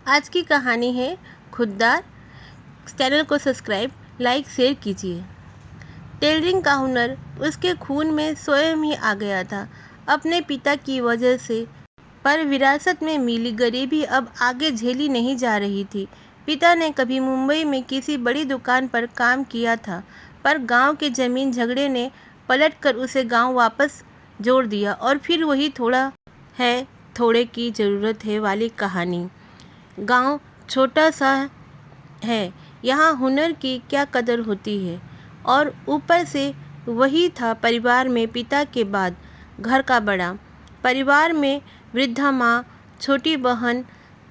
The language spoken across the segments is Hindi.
आज की कहानी है खुददार। चैनल को सब्सक्राइब, लाइक, शेयर कीजिए। टेलरिंग का हुनर उसके खून में स्वयं ही आ गया था, अपने पिता की वजह से। पर विरासत में मिली गरीबी अब आगे झेली नहीं जा रही थी। पिता ने कभी मुंबई में किसी बड़ी दुकान पर काम किया था, पर गांव के ज़मीन झगड़े ने पलटकर उसे गांव वापस जोड़ दिया। और फिर वही थोड़ा है, थोड़े की ज़रूरत है वाली कहानी। गांव छोटा सा है, यहाँ हुनर की क्या कदर होती है। और ऊपर से वही था परिवार में पिता के बाद घर का बड़ा। परिवार में वृद्धा माँ, छोटी बहन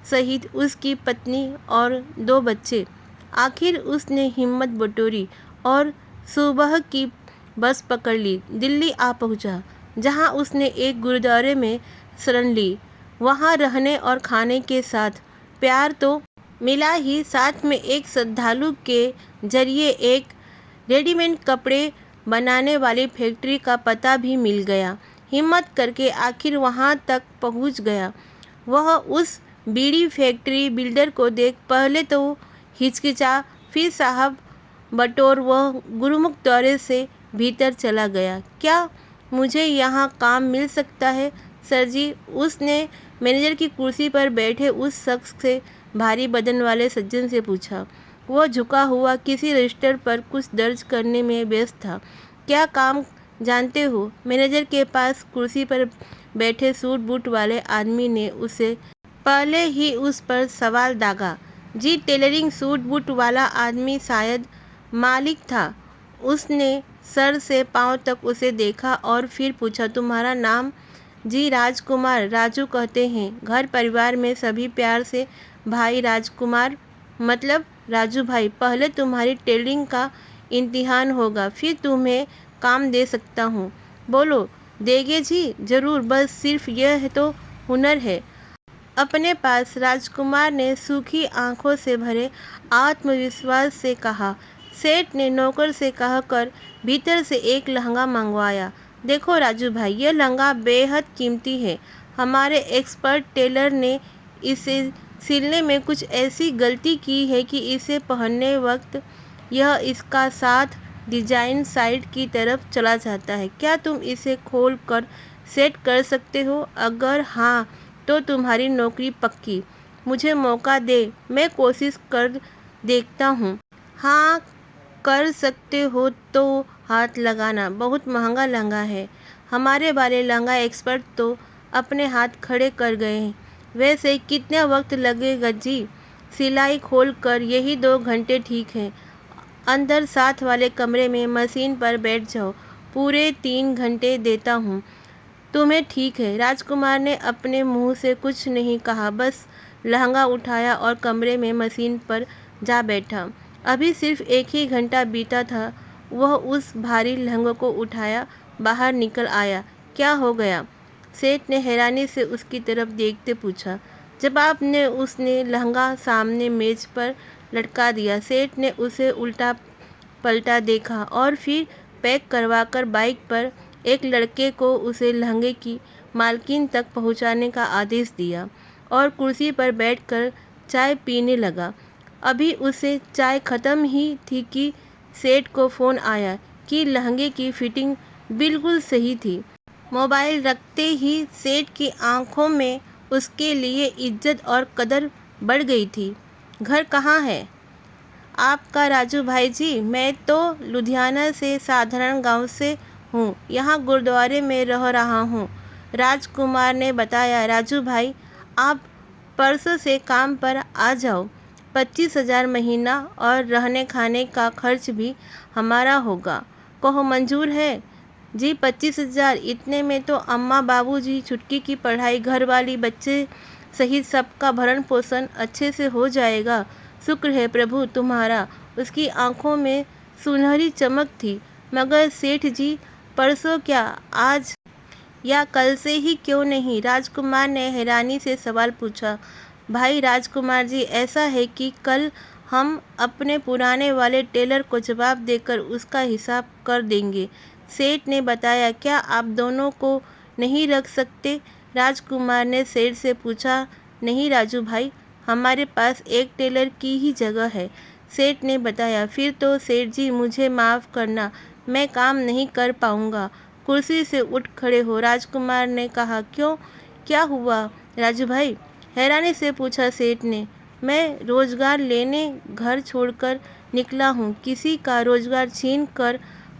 सहित उसकी पत्नी और 2 बच्चे। आखिर उसने हिम्मत बटोरी और सुबह की बस पकड़ ली। दिल्ली आ पहुँचा, जहाँ उसने एक गुरुद्वारे में शरण ली। वहाँ रहने और खाने के साथ प्यार तो मिला ही, साथ में एक श्रद्धालु के जरिए एक रेडीमेड कपड़े बनाने वाली फैक्ट्री का पता भी मिल गया। हिम्मत करके आखिर वहाँ तक पहुँच गया। वह उस बीड़ी फैक्ट्री बिल्डर को देख पहले तो हिचकिचा, फिर साहब बटोर वह गुरुमुख दौरे से भीतर चला गया। क्या मुझे यहाँ काम मिल सकता है सर जी? उसने मैनेजर की कुर्सी पर बैठे उस शख्स से, भारी बदन वाले सज्जन से पूछा। वो झुका हुआ किसी रजिस्टर पर कुछ दर्ज करने में व्यस्त था। क्या काम जानते हो? मैनेजर के पास कुर्सी पर बैठे सूट बूट वाले आदमी ने उसे पहले ही उस पर सवाल दागा। जी, टेलरिंग सूट बूट वाला आदमी शायद मालिक था। उसने सर से पांव तक उसे देखा और फिर पूछा, तुम्हारा नाम? जी, राजकुमार, राजू कहते हैं। घर परिवार में सभी प्यार से भाई राजकुमार। मतलब राजू भाई, पहले तुम्हारी टेलरिंग का इम्तिहान होगा, फिर तुम्हें काम दे सकता हूँ। बोलो, देंगे जी? ज़रूर, बस सिर्फ यह तो हुनर है अपने पास। राजकुमार ने सूखी आंखों से भरे आत्मविश्वास से कहा। सेठ ने नौकर से कहकर भीतर से एक लहंगा मंगवाया। देखो राजू भाई, यह लहंगा बेहद कीमती है। हमारे एक्सपर्ट टेलर ने इसे सिलने में कुछ ऐसी गलती की है कि इसे पहनने वक्त यह इसका साथ डिजाइन साइड की तरफ चला जाता है। क्या तुम इसे खोल कर सेट कर सकते हो? अगर हाँ तो तुम्हारी नौकरी पक्की। मुझे मौका दे, मैं कोशिश कर देखता हूँ। हाँ, कर सकते हो तो हाथ लगाना। बहुत महंगा लहंगा है। हमारे वाले लहंगा एक्सपर्ट तो अपने हाथ खड़े कर गए हैं। वैसे कितना वक्त लगेगा जी? सिलाई खोल कर यही 2 घंटे ठीक है। अंदर साथ वाले कमरे में मशीन पर बैठ जाओ, पूरे 3 घंटे देता हूँ तुम्हें, ठीक है? राजकुमार ने अपने मुंह से कुछ नहीं कहा, बस लहंगा उठाया और कमरे में मशीन पर जा बैठा। अभी सिर्फ 1 ही घंटा बीता था। वह उस भारी लहंगे को उठाया, बाहर निकल आया। क्या हो गया? सेठ ने हैरानी से उसकी तरफ देखते पूछा। जवाब ने उसने लहंगा सामने मेज पर लटका दिया। सेठ ने उसे उल्टा पलटा देखा और फिर पैक करवाकर बाइक पर एक लड़के को उसे लहंगे की मालकिन तक पहुंचाने का आदेश दिया और कुर्सी पर बैठकर चाय पीने लगा। अभी उसे चाय ख़त्म ही थी कि सेठ को फ़ोन आया कि लहंगे की फिटिंग बिल्कुल सही थी। मोबाइल रखते ही सेठ की आंखों में उसके लिए इज्जत और कदर बढ़ गई थी। घर कहाँ है आपका राजू भाई जी? मैं तो लुधियाना से साधारण गांव से हूँ, यहाँ गुरुद्वारे में रह रहा हूँ, राजकुमार ने बताया। राजू भाई, आप परसों से काम पर आ जाओ। 25,000 महीना और रहने खाने का खर्च भी हमारा होगा। कहो मंजूर है? जी, 25,000। इतने में तो अम्मा, बाबूजी, छुटकी की पढ़ाई, घर वाली, बच्चे सहित सबका भरण पोषण अच्छे से हो जाएगा। शुक्र है प्रभु तुम्हारा। उसकी आंखों में सुनहरी चमक थी। मगर सेठ जी, परसों क्या, आज या कल से ही क्यों नहीं? राजकुमार ने हैरानी से सवाल पूछा। भाई राजकुमार जी, ऐसा है कि कल हम अपने पुराने वाले टेलर को जवाब देकर उसका हिसाब कर देंगे, सेठ ने बताया। क्या आप दोनों को नहीं रख सकते? राजकुमार ने सेठ से पूछा। नहीं राजू भाई, हमारे पास एक टेलर की ही जगह है, सेठ ने बताया। फिर तो सेठ जी मुझे माफ़ करना, मैं काम नहीं कर पाऊंगा। कुर्सी से उठ खड़े हो राजकुमार ने कहा, क्यों, क्या हुआ राजू भाई? हैरानी से पूछा सेठ ने। मैं रोजगार लेने घर छोड़कर निकला हूँ, किसी का रोजगार छीन कर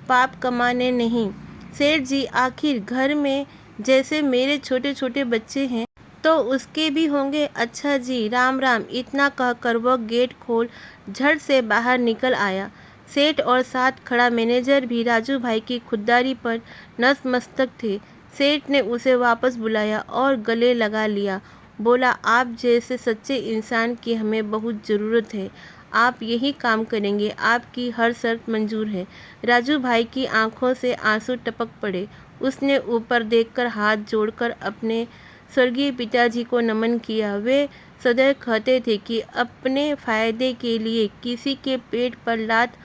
पाप कमाने नहीं। सेठ जी, आखिर घर में जैसे मेरे छोटे छोटे बच्चे हैं तो उसके भी होंगे। अच्छा जी, राम राम, इतना कहकर वह गेट खोल झट से बाहर निकल आया। सेठ और साथ खड़ा मैनेजर भी राजू भाई की खुददारी पर नतमस्तक थे। सेठ ने उसे वापस बुलाया और गले लगा लिया। बोला, आप जैसे सच्चे इंसान की हमें बहुत ज़रूरत है। आप यही काम करेंगे, आपकी हर शर्त मंजूर है। राजू भाई की आंखों से आंसू टपक पड़े। उसने ऊपर देखकर हाथ जोड़कर अपने स्वर्गीय पिताजी को नमन किया। वे सदैव कहते थे कि अपने फायदे के लिए किसी के पेट पर लात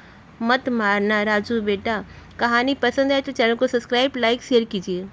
मत मारना। राजू बेटा, कहानी पसंद आए तो चैनल को सब्सक्राइब, लाइक, शेयर कीजिए।